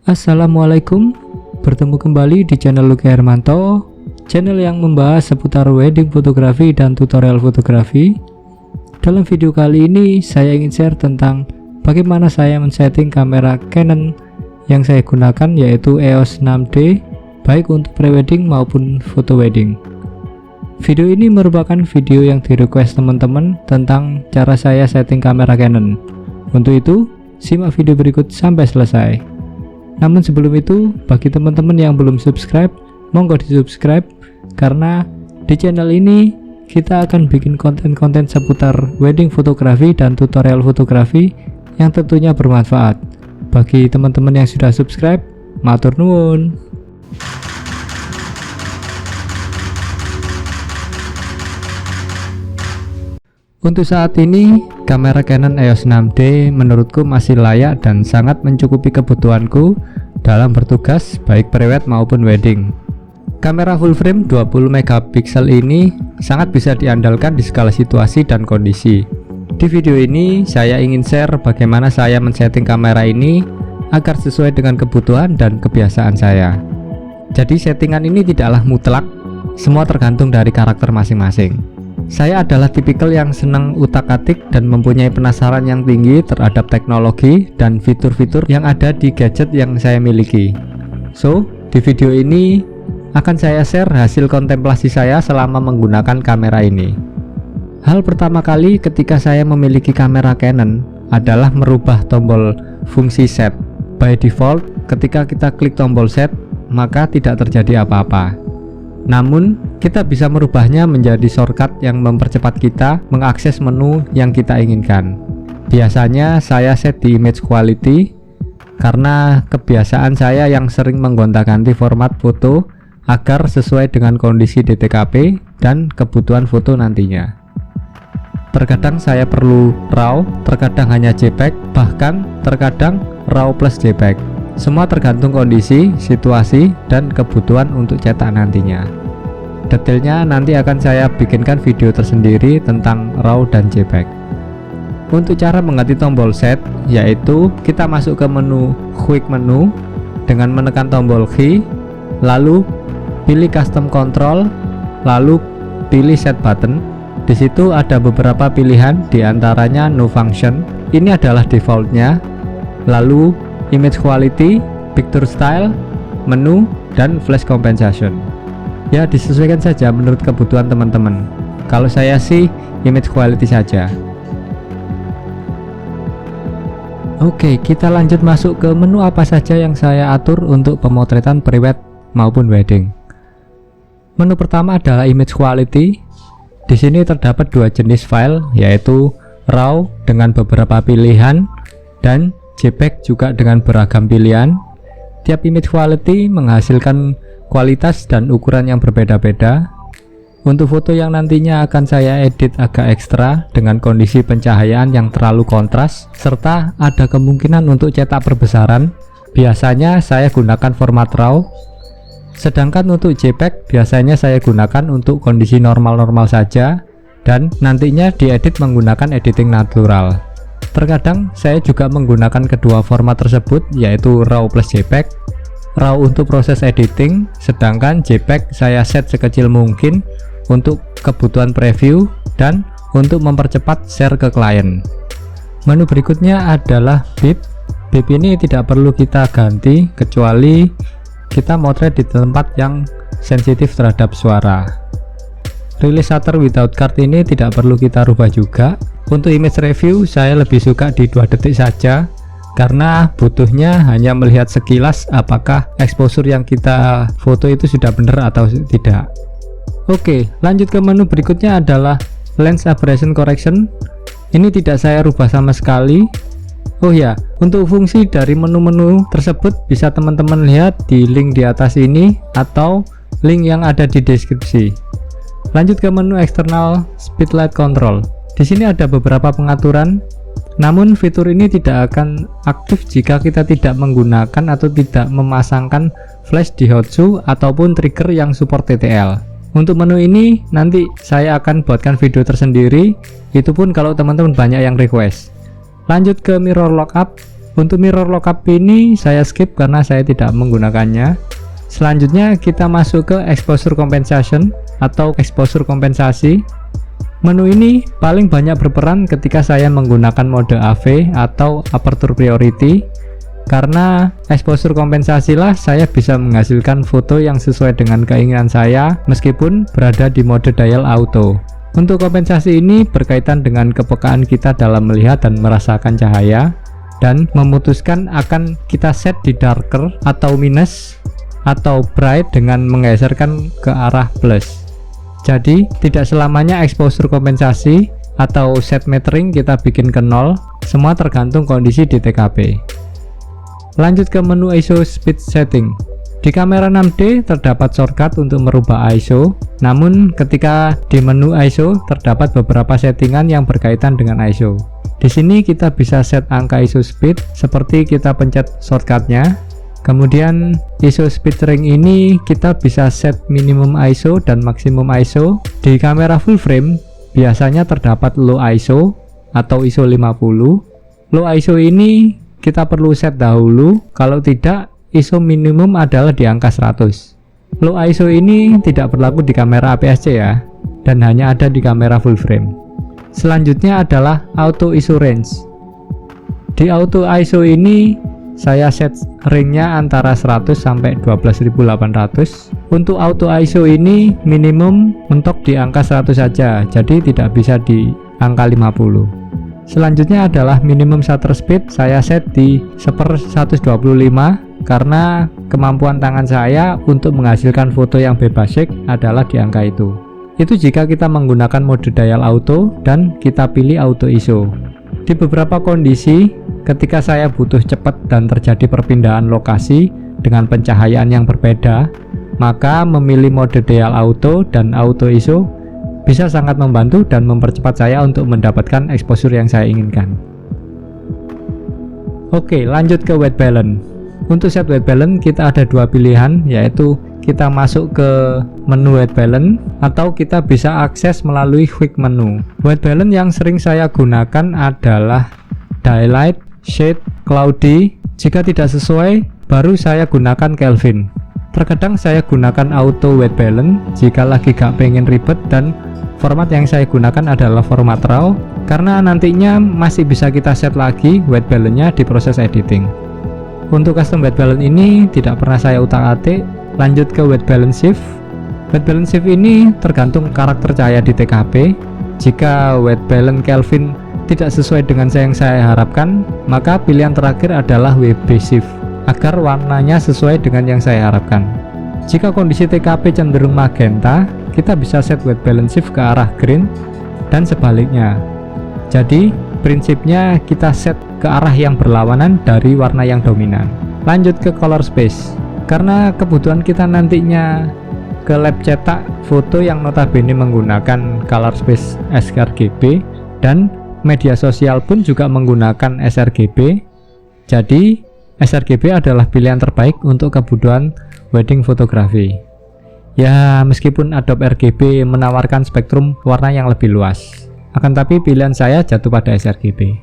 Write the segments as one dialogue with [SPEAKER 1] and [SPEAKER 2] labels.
[SPEAKER 1] Assalamualaikum, bertemu kembali di channel Luki Hermanto, channel yang membahas seputar wedding fotografi dan tutorial fotografi. Dalam video kali ini saya ingin share tentang bagaimana saya men-setting kamera Canon yang saya gunakan, yaitu EOS 6D, baik untuk prewedding maupun photo wedding. Video ini merupakan video yang di request teman-teman tentang cara saya setting kamera Canon. Untuk itu, simak video berikut sampai selesai. Namun sebelum itu, bagi teman-teman yang belum subscribe, monggo di subscribe, karena di channel ini kita akan bikin konten-konten seputar wedding fotografi dan tutorial fotografi yang tentunya bermanfaat. Bagi teman-teman yang sudah subscribe, matur nuwun. Untuk saat ini, kamera Canon EOS 6D menurutku masih layak dan sangat mencukupi kebutuhanku dalam bertugas baik prewed maupun wedding. Kamera full frame 20 megapiksel ini sangat bisa diandalkan di segala situasi dan kondisi. Di video ini saya ingin share bagaimana saya men-setting kamera ini agar sesuai dengan kebutuhan dan kebiasaan saya. Jadi settingan ini tidaklah mutlak, semua tergantung dari karakter masing-masing. Saya adalah tipikal yang senang utak-atik dan mempunyai penasaran yang tinggi terhadap teknologi dan fitur-fitur yang ada di gadget yang saya miliki. So, di video ini akan saya share hasil kontemplasi saya selama menggunakan kamera ini. Hal pertama kali ketika saya memiliki kamera Canon adalah merubah tombol fungsi set. By default, ketika kita klik tombol set, maka tidak terjadi apa-apa. Namun, kita bisa merubahnya menjadi shortcut yang mempercepat kita mengakses menu yang kita inginkan. Biasanya saya set di image quality karena kebiasaan saya yang sering menggonta-ganti format foto agar sesuai dengan kondisi DTKP dan kebutuhan foto nantinya. Terkadang saya perlu RAW, terkadang hanya JPEG, bahkan terkadang RAW plus JPEG. Semua tergantung kondisi, situasi, dan kebutuhan untuk cetak nantinya. Detailnya nanti akan saya bikinkan video tersendiri tentang RAW dan JPEG. Untuk cara mengganti tombol set, yaitu kita masuk ke menu Quick Menu dengan menekan tombol key, lalu pilih Custom Control, lalu pilih Set Button. Di situ ada beberapa pilihan, diantaranya No Function, ini adalah defaultnya, lalu Image Quality, Picture Style, Menu, dan Flash Compensation. Ya, disesuaikan saja menurut kebutuhan teman-teman. Kalau saya sih Image Quality saja. Oke, kita lanjut masuk ke menu apa saja yang saya atur untuk pemotretan prewed maupun wedding. Menu pertama adalah Image Quality. Di sini terdapat dua jenis file, yaitu RAW dengan beberapa pilihan dan JPEG juga dengan beragam pilihan. Tiap image quality menghasilkan kualitas dan ukuran yang berbeda-beda. Untuk foto yang nantinya akan saya edit agak ekstra dengan kondisi pencahayaan yang terlalu kontras, serta ada kemungkinan untuk cetak perbesaran, biasanya saya gunakan format RAW. Sedangkan untuk JPEG biasanya saya gunakan untuk kondisi normal-normal saja, dan nantinya diedit menggunakan editing natural. Terkadang saya juga menggunakan kedua format tersebut, yaitu RAW plus JPEG. RAW untuk proses editing, sedangkan JPEG saya set sekecil mungkin untuk kebutuhan preview dan untuk mempercepat share ke klien. Menu berikutnya adalah bip. Bip ini tidak perlu kita ganti kecuali kita motret di tempat yang sensitif terhadap suara. Release shutter without card ini tidak perlu kita rubah juga. Untuk image review saya lebih suka di 2 detik saja, karena butuhnya hanya melihat sekilas apakah exposure yang kita foto itu sudah benar atau tidak. Oke, lanjut ke menu berikutnya adalah Lens Aberration Correction. Ini tidak saya rubah sama sekali. Oh ya, untuk fungsi dari menu-menu tersebut bisa teman-teman lihat di link di atas ini atau link yang ada di deskripsi. Lanjut ke menu External Speedlight Control. Di sini ada beberapa pengaturan, namun fitur ini tidak akan aktif jika kita tidak menggunakan atau tidak memasangkan flash diode ataupun trigger yang support TTL. Untuk menu ini nanti saya akan buatkan video tersendiri, itu pun kalau teman-teman banyak yang request. Lanjut ke mirror lockup. Untuk mirror lockup ini saya skip karena saya tidak menggunakannya. Selanjutnya kita masuk ke exposure compensation atau exposure kompensasi. Menu ini paling banyak berperan ketika saya menggunakan mode AV atau aperture priority, karena exposure kompensasi lah saya bisa menghasilkan foto yang sesuai dengan keinginan saya meskipun berada di mode dial auto. Untuk kompensasi ini berkaitan dengan kepekaan kita dalam melihat dan merasakan cahaya, dan memutuskan akan kita set di darker atau minus atau bright dengan menggeserkan ke arah plus. Jadi tidak selamanya exposure kompensasi atau set metering kita bikin ke 0, semua tergantung kondisi di TKP. Lanjut ke menu ISO speed setting. Di kamera 6D terdapat shortcut untuk merubah ISO, namun ketika di menu ISO terdapat beberapa settingan yang berkaitan dengan ISO. Di sini kita bisa set angka ISO speed seperti kita pencet shortcutnya. Kemudian ISO speed ring ini kita bisa set minimum ISO dan maksimum ISO. Di kamera full frame biasanya terdapat low ISO atau ISO 50. Low ISO ini kita perlu set dahulu, kalau tidak ISO minimum adalah di angka 100. Low ISO ini tidak berlaku di kamera APS-C ya, dan hanya ada di kamera full frame. Selanjutnya adalah auto ISO range. Di auto ISO ini saya set ringnya antara 100 sampai 12800. Untuk auto ISO ini minimum mentok di angka 100 saja, jadi tidak bisa di angka 50. Selanjutnya adalah minimum shutter speed, saya set di 1/125 karena kemampuan tangan saya untuk menghasilkan foto yang bebas shake adalah di angka itu. Itu jika kita menggunakan mode dial auto dan kita pilih auto ISO. Di beberapa kondisi, ketika saya butuh cepat dan terjadi perpindahan lokasi dengan pencahayaan yang berbeda, maka memilih mode dial auto dan auto ISO bisa sangat membantu dan mempercepat saya untuk mendapatkan exposure yang saya inginkan. Oke, lanjut ke white balance. Untuk set white balance kita ada dua pilihan, yaitu kita masuk ke menu white balance atau kita bisa akses melalui quick menu. White balance yang sering saya gunakan adalah daylight, shade, cloudy. Jika tidak sesuai, baru saya gunakan Kelvin. Terkadang saya gunakan auto white balance jika lagi gak pengen ribet, dan format yang saya gunakan adalah format RAW karena nantinya masih bisa kita set lagi white balance-nya di proses editing. Untuk custom white balance ini tidak pernah saya utak-atik. Lanjut ke white balance shift. White balance shift ini tergantung karakter cahaya di TKP. Jika white balance Kelvin tidak sesuai dengan yang saya harapkan, maka pilihan terakhir adalah WB shift agar warnanya sesuai dengan yang saya harapkan. Jika kondisi TKP cenderung magenta, kita bisa set white balance shift ke arah green dan sebaliknya. Jadi prinsipnya kita set ke arah yang berlawanan dari warna yang dominan. Lanjut ke color space. Karena kebutuhan kita nantinya ke lab cetak foto yang notabene menggunakan color space sRGB, dan media sosial pun juga menggunakan sRGB. Jadi sRGB adalah pilihan terbaik untuk kebutuhan wedding fotografi. Ya, meskipun Adobe RGB menawarkan spektrum warna yang lebih luas, akan tapi pilihan saya jatuh pada sRGB.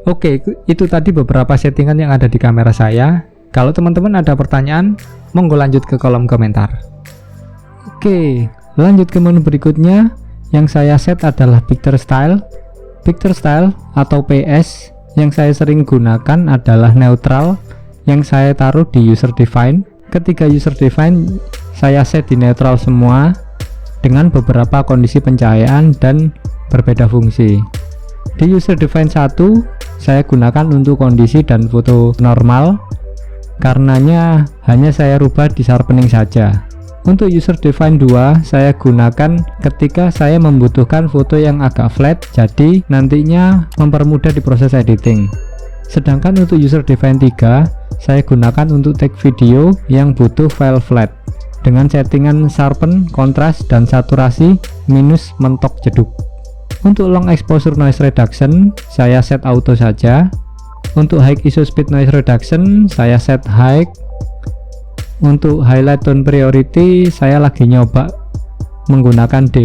[SPEAKER 1] Oke, itu tadi beberapa settingan yang ada di kamera saya. Kalau teman-teman ada pertanyaan, monggo lanjut ke kolom komentar. Oke, lanjut ke menu berikutnya. Yang saya set adalah picture style. Picture style atau PS yang saya sering gunakan adalah neutral, yang saya taruh di user define. Ketika user define saya set di netral semua dengan beberapa kondisi pencahayaan dan berbeda fungsi. Di user define 1 saya gunakan untuk kondisi dan foto normal, karenanya hanya saya rubah di sharpening saja. Untuk user define 2 saya gunakan ketika saya membutuhkan foto yang agak flat, jadi nantinya mempermudah di proses editing. Sedangkan untuk user define 3 saya gunakan untuk take video yang butuh file flat dengan settingan sharpen, kontras, dan saturasi minus mentok jeduk. Untuk long exposure noise reduction saya set auto saja. Untuk high ISO speed noise reduction saya set high. Untuk highlight tone priority saya lagi nyoba menggunakan D+.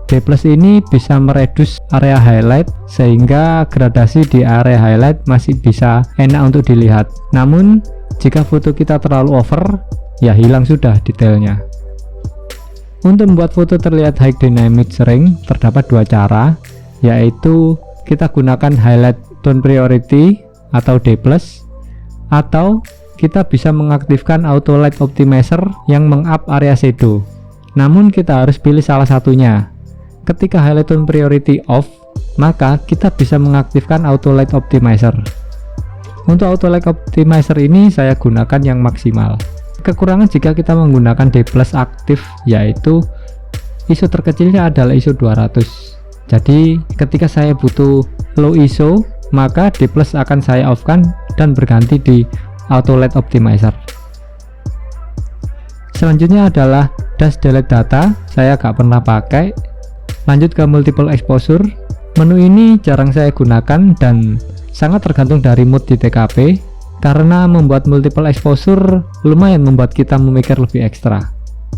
[SPEAKER 1] D+ ini bisa meredus area highlight sehingga gradasi di area highlight masih bisa enak untuk dilihat. Namun jika foto kita terlalu over, ya hilang sudah detailnya. Untuk membuat foto terlihat high dynamic range terdapat dua cara, yaitu kita gunakan highlight tone priority atau D+, atau kita bisa mengaktifkan auto light optimizer yang meng-up area shadow. Namun kita harus pilih salah satunya. Ketika highlight tone priority off, maka kita bisa mengaktifkan auto light optimizer. Untuk auto light optimizer ini saya gunakan yang maksimal. Kekurangan jika kita menggunakan D+ aktif, yaitu ISO terkecilnya adalah ISO 200. Jadi ketika saya butuh low ISO, maka D+ akan saya off-kan dan berganti di auto light optimizer. Selanjutnya adalah dash delete data, saya gak pernah pakai. Lanjut ke multiple exposure. Menu ini jarang saya gunakan dan sangat tergantung dari mood di TKP, karena membuat multiple exposure lumayan membuat kita memikir lebih ekstra.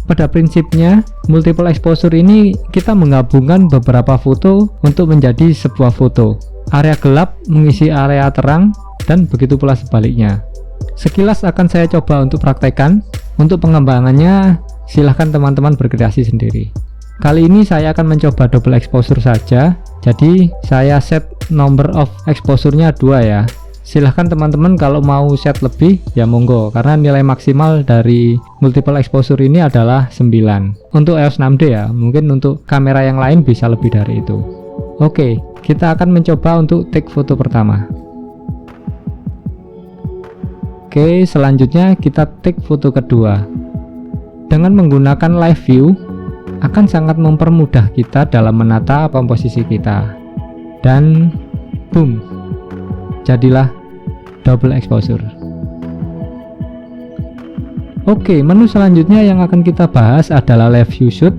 [SPEAKER 1] Pada prinsipnya, multiple exposure ini kita menggabungkan beberapa foto untuk menjadi sebuah foto. Area gelap mengisi area terang dan begitu pula sebaliknya. Sekilas akan saya coba untuk praktekkan. Untuk pengembangannya silahkan teman-teman berkreasi sendiri. Kali ini saya akan mencoba double exposure saja, jadi saya set number of exposure-nya 2 ya. Silahkan teman-teman kalau mau set lebih ya monggo, karena nilai maksimal dari multiple exposure ini adalah 9 untuk EOS 6D ya. Mungkin untuk kamera yang lain bisa lebih dari itu. Oke, kita akan mencoba untuk take foto pertama. Oke, selanjutnya kita take foto kedua. Dengan menggunakan live view akan sangat mempermudah kita dalam menata komposisi kita. Dan boom, jadilah double exposure. Oke, menu selanjutnya yang akan kita bahas adalah live view shoot.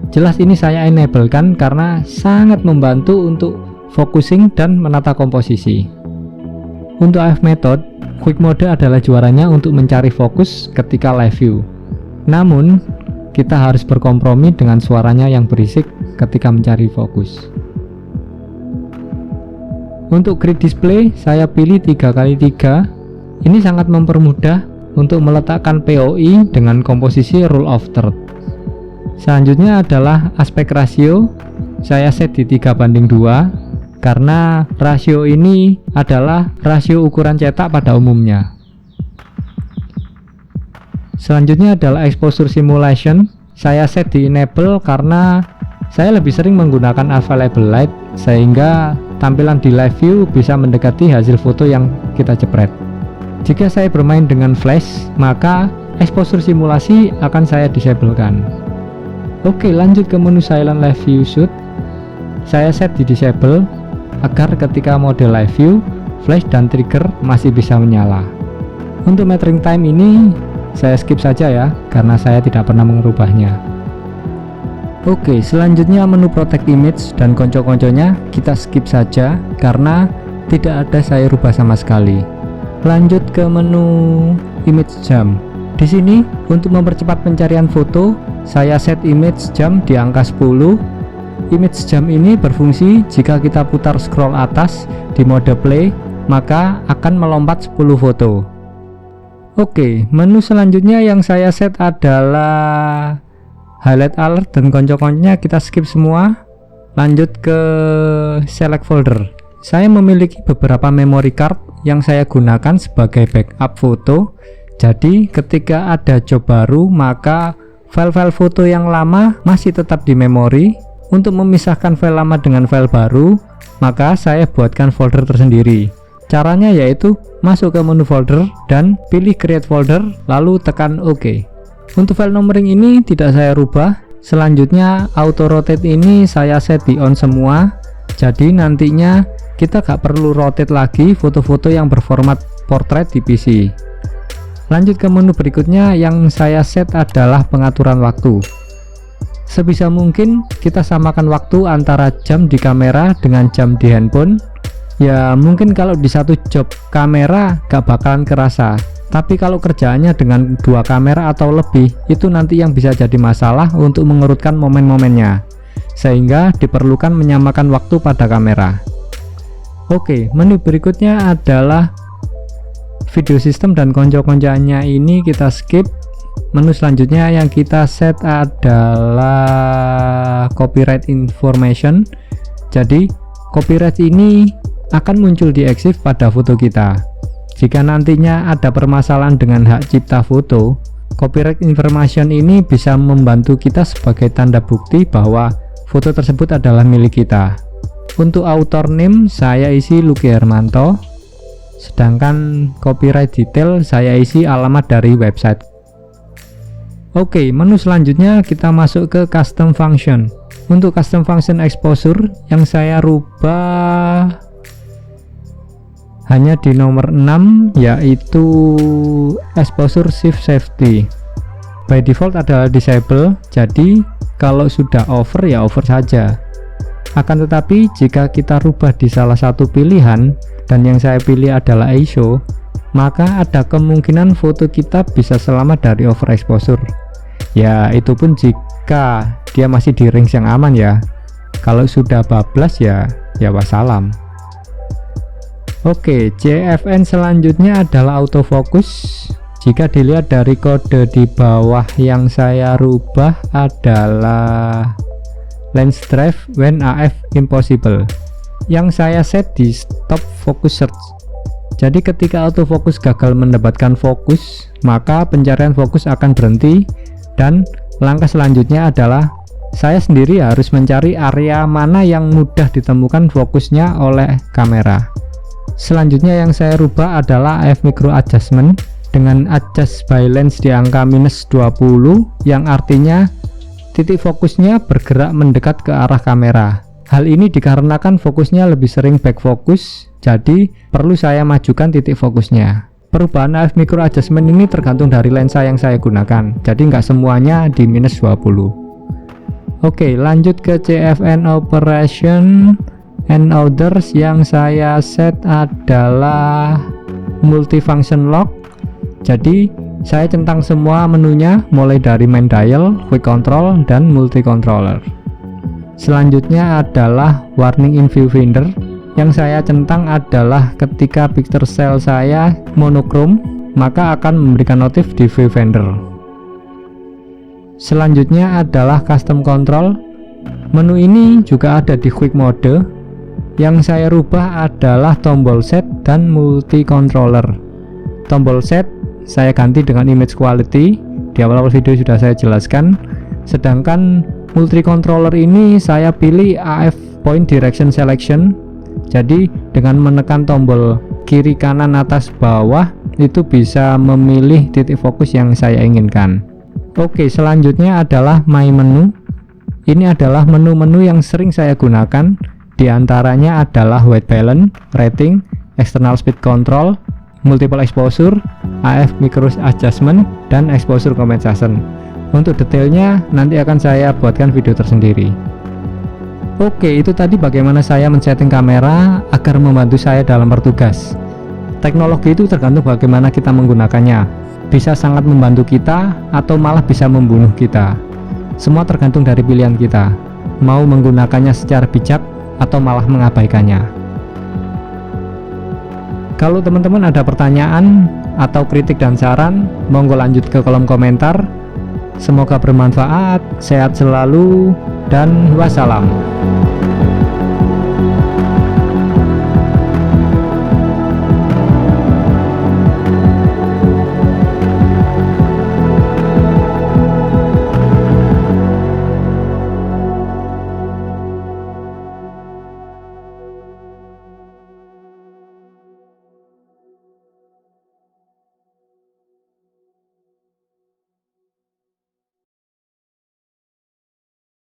[SPEAKER 1] Jelas ini saya enable kan karena sangat membantu untuk focusing dan menata komposisi. Untuk AF method, quick mode adalah juaranya untuk mencari fokus ketika live view. Namun kita harus berkompromi dengan suaranya yang berisik ketika mencari fokus. Untuk grid display saya pilih 3x3. Ini sangat mempermudah untuk meletakkan POI dengan komposisi rule of third. Selanjutnya adalah aspek ratio, saya set di 3:2 karena rasio ini adalah rasio ukuran cetak pada umumnya. Selanjutnya adalah exposure simulation, saya set di enable karena saya lebih sering menggunakan available light sehingga tampilan di live view bisa mendekati hasil foto yang kita jepret. Jika saya bermain dengan flash, maka exposure simulasi akan saya disablekan. Oke, lanjut ke menu silent live view shoot. Saya set di disable agar ketika mode live view, flash dan trigger masih bisa menyala. Untuk metering time ini saya skip saja ya, karena saya tidak pernah mengubahnya. Oke, selanjutnya menu protect image dan konco-konconya kita skip saja karena tidak ada saya rubah sama sekali. Lanjut ke menu image jam. Di sini untuk mempercepat pencarian foto, saya set image jam di angka 10. Image jam ini berfungsi jika kita putar scroll atas di mode play, maka akan melompat 10 foto. Oke, menu selanjutnya yang saya set adalah highlight alert dan konco-konconya kita skip semua. Lanjut ke select folder. Saya memiliki beberapa memory card yang saya gunakan sebagai backup foto. Jadi ketika ada job baru, maka file-file foto yang lama masih tetap di memori. Untuk memisahkan file lama dengan file baru, maka saya buatkan folder tersendiri. Caranya yaitu masuk ke menu folder dan pilih create folder, lalu tekan OK. Untuk file numbering ini tidak saya rubah. Selanjutnya auto rotate ini saya set di on semua, jadi nantinya kita gak perlu rotate lagi foto-foto yang berformat portrait di PC. Lanjut ke menu berikutnya yang saya set adalah pengaturan waktu. Sebisa mungkin kita samakan waktu antara jam di kamera dengan jam di handphone. Ya mungkin kalau di satu job kamera gak bakalan kerasa, tapi kalau kerjaannya dengan 2 kamera atau lebih, itu nanti yang bisa jadi masalah untuk mengurutkan momen-momennya. sehingga diperlukan menyamakan waktu pada kamera. Oke, menu berikutnya adalah video system dan konco-koncoannya, ini kita skip. Menu selanjutnya yang kita set adalah copyright information. Jadi copyright ini akan muncul di EXIF pada foto kita. Jika nantinya ada permasalahan dengan hak cipta foto, copyright information ini bisa membantu kita sebagai tanda bukti bahwa foto tersebut adalah milik kita. Untuk author name saya isi Lucky Hermanto, sedangkan copyright detail saya isi alamat dari website. Oke, menu selanjutnya kita masuk ke custom function. Untuk custom function exposure yang saya rubah hanya di nomor 6, yaitu exposure shift safety. By default adalah disable, jadi kalau sudah over ya over saja. Akan tetapi jika kita rubah di salah satu pilihan, dan yang saya pilih adalah ISO, maka ada kemungkinan foto kita bisa selamat dari overexposure. Ya, itu pun jika dia masih di range yang aman ya. Kalau sudah bablas ya wassalam. Oke, CFN selanjutnya adalah autofocus. Jika dilihat dari kode di bawah, yang saya rubah adalah lens drive when AF impossible, yang saya set di stop focus search. Jadi ketika autofocus gagal mendapatkan fokus, maka pencarian fokus akan berhenti, dan langkah selanjutnya adalah saya sendiri harus mencari area mana yang mudah ditemukan fokusnya oleh kamera. Selanjutnya yang saya rubah adalah AF micro adjustment dengan adjust by lens di angka -20, yang artinya titik fokusnya bergerak mendekat ke arah kamera. Hal ini dikarenakan fokusnya lebih sering back focus, jadi perlu saya majukan titik fokusnya. Perubahan AF micro adjustment ini tergantung dari lensa yang saya gunakan, jadi nggak semuanya di -20. Oke, lanjut ke CFN operation and others, yang saya set adalah multifunction lock. Jadi saya centang semua menunya mulai dari main dial, quick control, dan multi controller. Selanjutnya adalah warning in viewfinder, yang saya centang adalah ketika picture cell saya monokrom, maka akan memberikan notif di viewfinder. Selanjutnya adalah custom control. Menu ini juga ada di quick mode. Yang saya rubah adalah tombol set dan multi controller. Tombol set saya ganti dengan image quality, di awal-awal video sudah saya jelaskan. Sedangkan multi controller ini saya pilih AF point direction selection. Jadi dengan menekan tombol kiri, kanan, atas, bawah, itu bisa memilih titik fokus yang saya inginkan. Oke, selanjutnya adalah my menu. Ini adalah menu-menu yang sering saya gunakan. Di antaranya adalah white balance, rating, external speed control, multiple exposure, AF micro adjustment, dan exposure compensation. Untuk detailnya nanti akan saya buatkan video tersendiri. Oke, itu tadi bagaimana saya men-setting kamera agar membantu saya dalam bertugas. Teknologi itu tergantung bagaimana kita menggunakannya. Bisa sangat membantu kita atau malah bisa membunuh kita. Semua tergantung dari pilihan kita, mau menggunakannya secara bijak atau malah mengabaikannya. Kalau teman-teman ada pertanyaan atau kritik dan saran, monggo lanjut ke kolom komentar. Semoga bermanfaat, sehat selalu, dan wassalam.